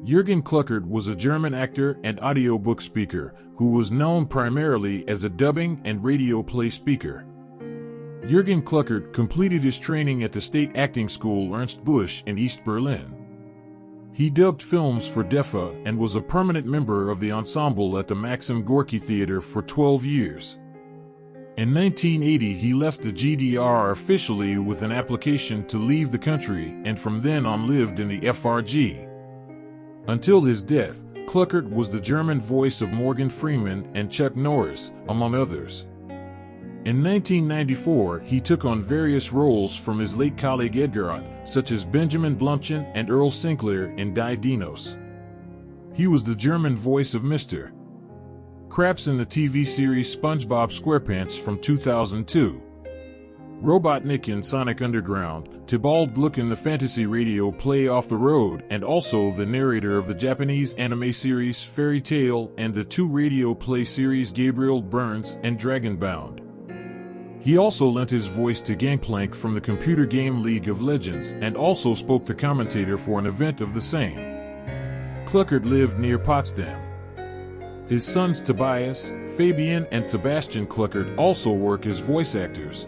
Jurgen Kluckert was a German actor and audiobook speaker who was known primarily as a dubbing and radio play speaker. Jurgen Kluckert completed his training at the State Acting School Ernst Busch in East Berlin. He dubbed films for DEFA and was a permanent member of the ensemble at the Maxim Gorky Theater for 12 years. In 1980, he left the GDR officially with an application to leave the country and from then on lived in the FRG. Until his death, Kluckert was the German voice of Morgan Freeman and Chuck Norris, among others. In 1994, he took on various roles from his late colleague Edgar Ott, such as Benjamin Blümchen and Earl Sinclair in Die Dinos. He was the German voice of Mr. Krabs in the TV series SpongeBob SquarePants from 2002. Robotnik in Sonic Underground, Tybalt Gluck in the fantasy radio play Off the Road, and also the narrator of the Japanese anime series Fairy Tail and the 2 radio play series Gabriel Burns and Dragonbound. He also lent his voice to Gangplank from the computer game League of Legends and also spoke the commentator for an event of the same. Kluckert lived near Potsdam. His sons Tobias, Fabian and Sebastian Kluckert also work as voice actors.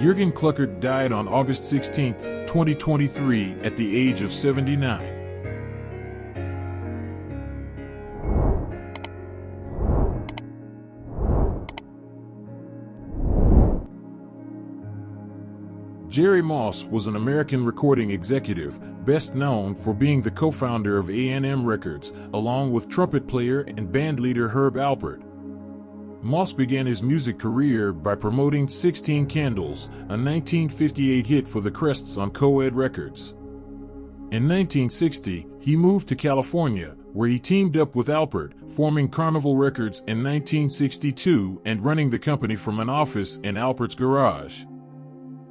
Jurgen Kluckert died on August 16, 2023 at the age of 79. Jerry Moss was an American recording executive, best known for being the co-founder of A&M Records, along with trumpet player and bandleader Herb Alpert. Moss began his music career by promoting 16 Candles, a 1958 hit for the Crests on Co-Ed Records. In 1960, he moved to California, where he teamed up with Alpert, forming Carnival Records in 1962 and running the company from an office in Alpert's garage.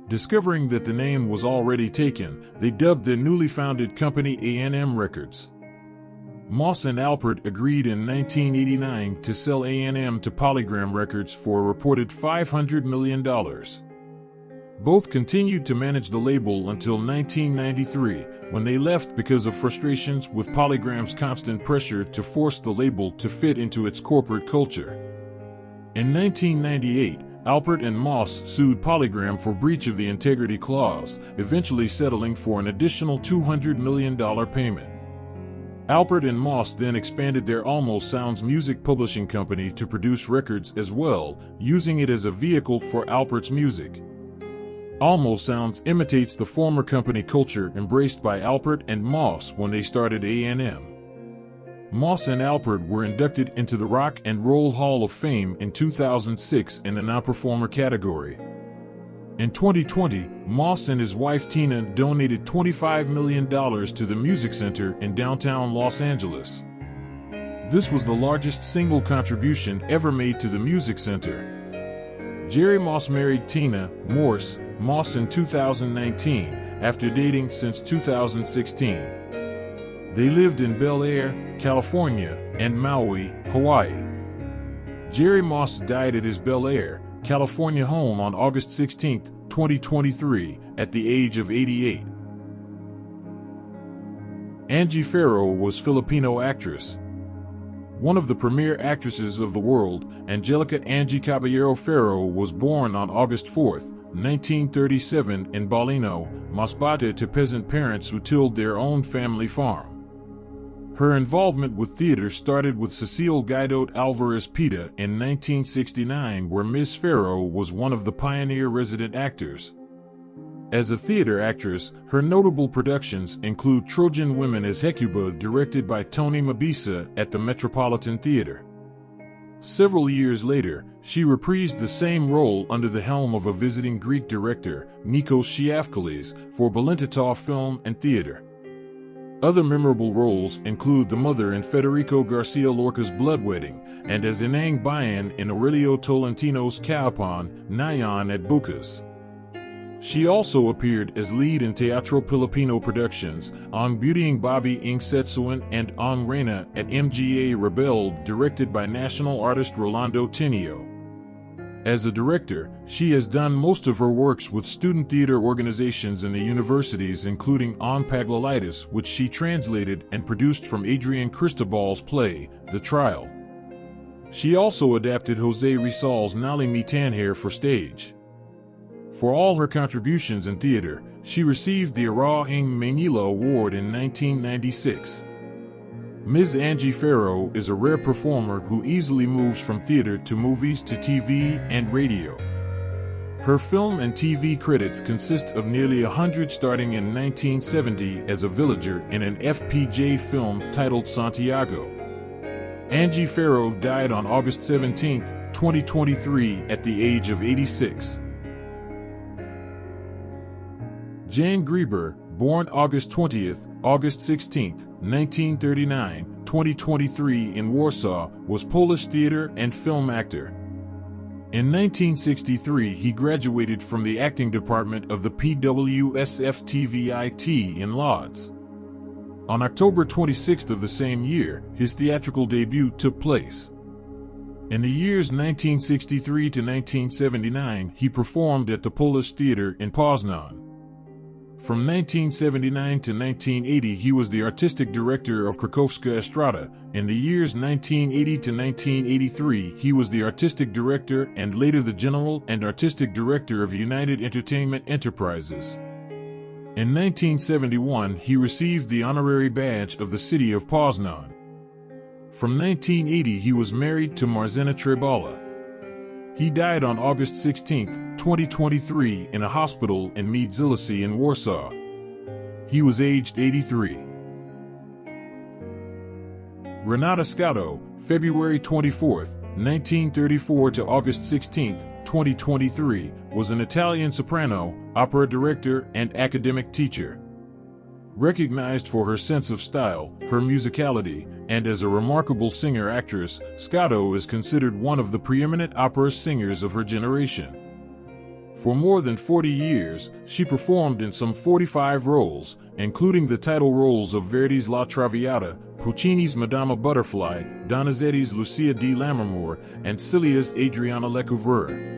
Discovering that the name was already taken, they dubbed their newly founded company A&M Records. Moss and Alpert agreed in 1989 to sell A&M to Polygram Records for a reported $500 million. Both continued to manage the label until 1993, when they left because of frustrations with Polygram's constant pressure to force the label to fit into its corporate culture. In 1998, Alpert and Moss sued Polygram for breach of the integrity clause, eventually settling for an additional $200 million payment. Alpert and Moss then expanded their Almost Sounds music publishing company to produce records as well, using it as a vehicle for Alpert's music. Almost Sounds imitates the former company culture embraced by Alpert and Moss when they started A&M. Moss and Alpert were inducted into the Rock and Roll Hall of Fame in 2006 in the non-performer category. In 2020, Moss and his wife Tina donated $25 million to the Music Center in downtown Los Angeles. This was the largest single contribution ever made to the Music Center. Jerry Moss married Tina Morse Moss in 2019, after dating since 2016. They lived in Bel Air, California, and Maui, Hawaii. Jerry Moss died at his Bel Air, California home on August 16, 2023, at the age of 88. Angie Ferro was Filipino actress. One of the premier actresses of the world, Angelica Angie Caballero Ferro was born on August 4, 1937 in Balino, Masbate to peasant parents who tilled their own family farm. Her involvement with theater started with Cecile Guidot Alvarez Pita in 1969, where Ms. Ferro was one of the pioneer resident actors. As a theater actress, her notable productions include Trojan Women as Hecuba, directed by Tony Mabisa at the Metropolitan Theater. Several years later, she reprised the same role under the helm of a visiting Greek director, Nikos Chiafkalis, for Balintotov Film and Theater. Other memorable roles include the mother in Federico Garcia Lorca's Blood Wedding, and as Inang Bayan in Aurelio Tolentino's Kapan, Nayan at Bucas. She also appeared as lead in Teatro Filipino productions, Ang Beautying Bobby Ng Setsuan and Ang Reina at MGA Rebelde, directed by national artist Rolando Tinio. As a director, she has done most of her works with student theater organizations in the universities, including On Paglolitis, which she translated and produced from Adrian Cristobal's play, The Trial. She also adapted José Rizal's Nali Mi Tanhair for stage. For all her contributions in theater, she received the Ara ng Manila Award in 1996. Ms. Angie Ferro is a rare performer who easily moves from theater to movies to TV and radio. Her film and TV credits consist of nearly 100, starting in 1970 as a villager in an FPJ film titled Santiago. Angie Ferro died on August 17, 2023 at the age of 86. Jan Greber, born August 20th, August 16th, 1939, 2023 in Warsaw, was Polish theater and film actor. In 1963, he graduated from the acting department of the PWSF-TVIT in Lodz. On October 26th of the same year, his theatrical debut took place. In the years 1963 to 1979, he performed at the Polish Theater in Poznan. From 1979 to 1980, he was the artistic director of Krakowska Estrada. In the years 1980 to 1983, he was the artistic director and later the general and artistic director of United Entertainment Enterprises. In 1971, he received the honorary badge of the city of Poznan. From 1980, he was married to Marzena Trebala. He died on August 16, 2023 in a hospital in Miedzielice in Warsaw. He was aged 83. Renata Scotto, February 24, 1934 to August 16, 2023, was an Italian soprano, opera director, and academic teacher. Recognized for her sense of style, her musicality, and as a remarkable singer-actress, Scotto is considered one of the preeminent opera singers of her generation. For more than 40 years, she performed in some 45 roles, including the title roles of Verdi's La Traviata, Puccini's Madama Butterfly, Donizetti's Lucia di Lammermoor, and Celia's Adriana Lecouvreur.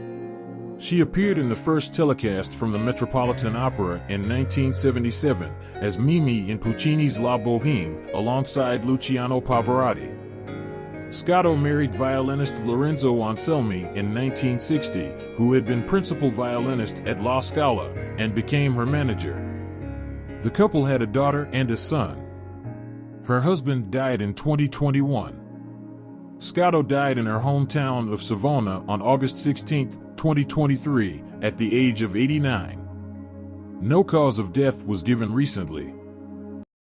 She appeared in the first telecast from the Metropolitan Opera in 1977 as Mimi in Puccini's La Bohème alongside Luciano Pavarotti. Scotto married violinist Lorenzo Anselmi in 1960, who had been principal violinist at La Scala, and became her manager. The couple had a daughter and a son. Her husband died in 2021. Scotto died in her hometown of Savona on August 16, 2023, at the age of 89. No cause of death was given recently.